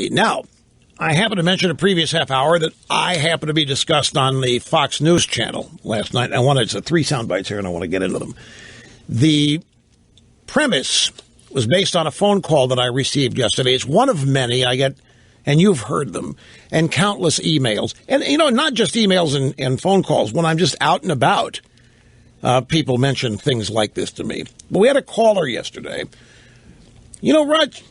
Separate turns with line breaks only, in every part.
Now, I happened to mention a previous half hour that I happened to be discussed on the Fox News channel last night. It's 3 sound bites here, and I want to get into them. The premise was based on a phone call that I received yesterday. It's one of many I get, and you've heard them, and countless emails. And, not just emails and phone calls. When I'm just out and about, people mention things like this to me. But we had a caller yesterday. Raj,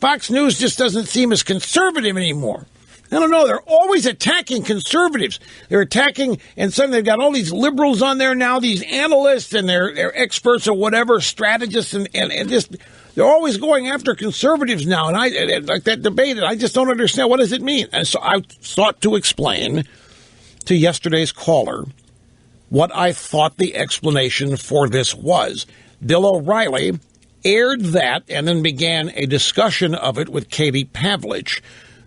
Fox News just doesn't seem as conservative anymore. I don't know. They're always attacking conservatives. They're attacking, and suddenly they've got all these liberals on there now, these analysts, and they're experts or whatever, strategists, and just they're always going after conservatives now. And I like that debate, and I just don't understand. What does it mean? And so I sought to explain to yesterday's caller what I thought the explanation for this was. Bill O'Reilly aired that and then began a discussion of it with Katie Pavlich,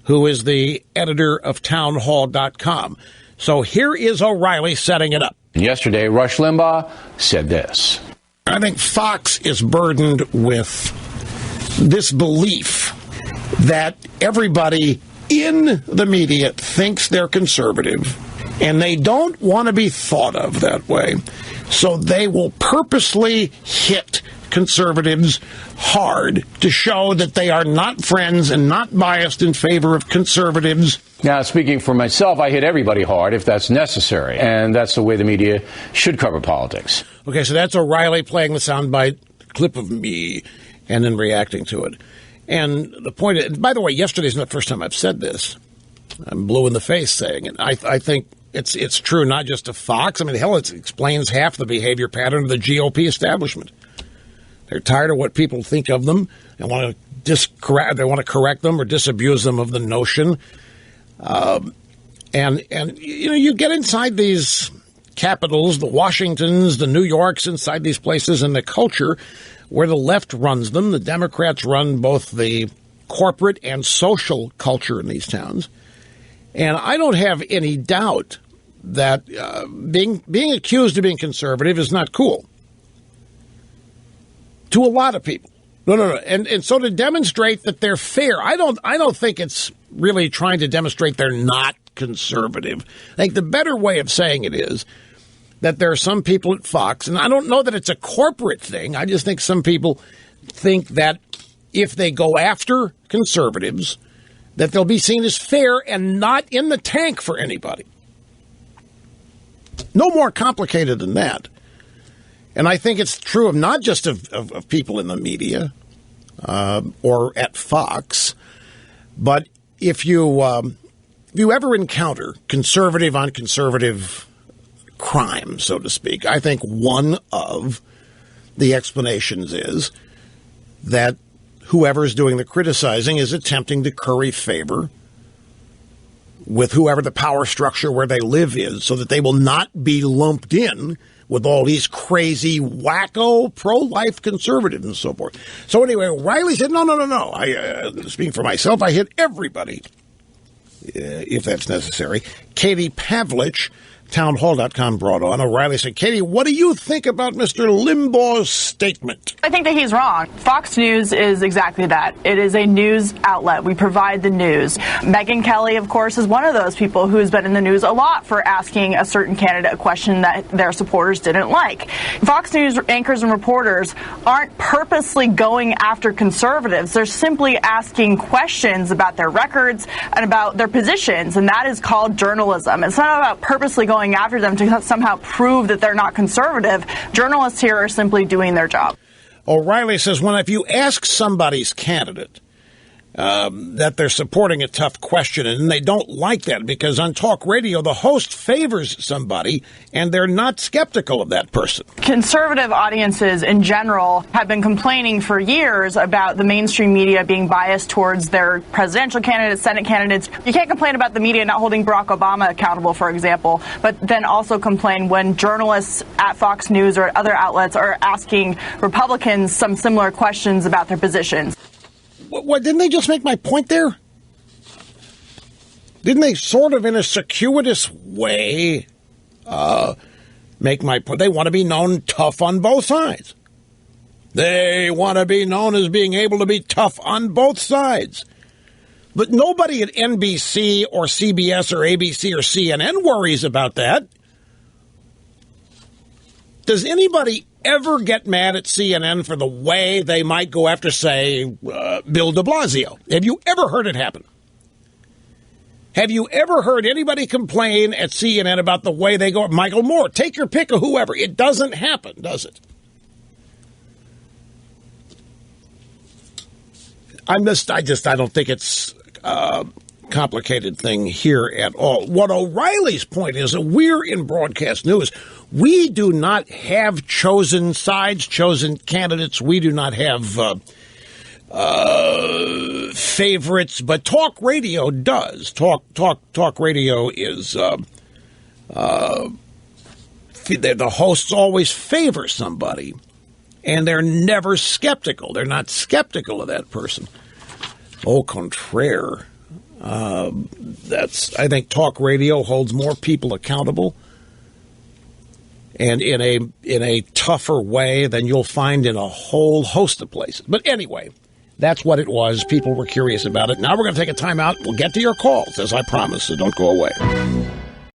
who is the editor of townhall.com. So here is O'Reilly setting it up.
Yesterday, Rush Limbaugh said this.
I think Fox is burdened with this belief that everybody in the media thinks they're conservative, and they don't want to be thought of that way. So they will purposely hit conservatives hard to show that they are not friends and not biased in favor of conservatives.
Now, speaking for myself, I hit everybody hard if that's necessary, and that's the way the media should cover politics.
Okay, so that's O'Reilly playing the soundbite clip of me and then reacting to it. And the point is, by the way, yesterday's not the first time I've said this. I'm blue in the face saying it. I think it's true not just to Fox. I mean, hell, it explains half the behavior pattern of the GOP establishment. They're tired of what people think of them and want to correct them or disabuse them of the notion. And you get inside these capitals, the Washingtons, the New Yorks, inside these places in the culture where the left runs them. The Democrats run both the corporate and social culture in these towns. And I don't have any doubt that being accused of being conservative is not cool. To a lot of people. No. And so to demonstrate that they're fair, I don't think it's really trying to demonstrate they're not conservative. I think the better way of saying it is that there are some people at Fox, and I don't know that it's a corporate thing. I just think some people think that if they go after conservatives, that they'll be seen as fair and not in the tank for anybody. No more complicated than that. And I think it's true of not just of people in the media or at Fox, but if you ever encounter conservative on conservative crime, so to speak, I think one of the explanations is that whoever's doing the criticizing is attempting to curry favor with whoever the power structure where they live is, so that they will not be lumped in with all these crazy, wacko, pro-life conservatives and so forth. So anyway, Riley said, no. Speaking for myself, I hit everybody, if that's necessary. Katie Pavlich, townhall.com, brought on. O'Reilly said, Katie, what do you think about Mr. Limbaugh's statement?
I think that he's wrong. Fox News is exactly that. It is a news outlet. We provide the news. Megyn Kelly, of course, is one of those people who's been in the news a lot for asking a certain candidate a question that their supporters didn't like. Fox News anchors and reporters aren't purposely going after conservatives. They're simply asking questions about their records and about their positions, and that is called journalism. It's not about purposely going after them to somehow prove that they're not conservative. Journalists here are simply doing their job.
O'Reilly says, if you ask somebody's candidate that they're supporting a tough question, and they don't like that because on talk radio, the host favors somebody and they're not skeptical of that person.
Conservative audiences in general have been complaining for years about the mainstream media being biased towards their presidential candidates, Senate candidates. You can't complain about the media not holding Barack Obama accountable, for example, but then also complain when journalists at Fox News or at other outlets are asking Republicans some similar questions about their positions.
What, didn't they just make my point there? Didn't they sort of in a circuitous way make my point? They want to be known tough on both sides. They want to be known as being able to be tough on both sides. But nobody at NBC or CBS or ABC or CNN worries about that. Does anybody ever get mad at CNN for the way they might go after, say, Bill de Blasio? Have you ever heard it happen? Have you ever heard anybody complain at CNN about the way they go at Michael Moore? Take your pick of whoever. It doesn't happen, does it? I don't think it's a complicated thing here at all. What O'Reilly's point is that we're in broadcast news. We do not have chosen sides, chosen candidates. We do not have favorites, but talk radio does. Talk radio is the hosts always favor somebody, and they're never skeptical. They're not skeptical of that person. Au contraire, I think talk radio holds more people accountable, and in a tougher way than you'll find in a whole host of places. But anyway, that's what it was. People were curious about it. Now we're going to take a time out. We'll get to your calls, as I promised, so don't go away.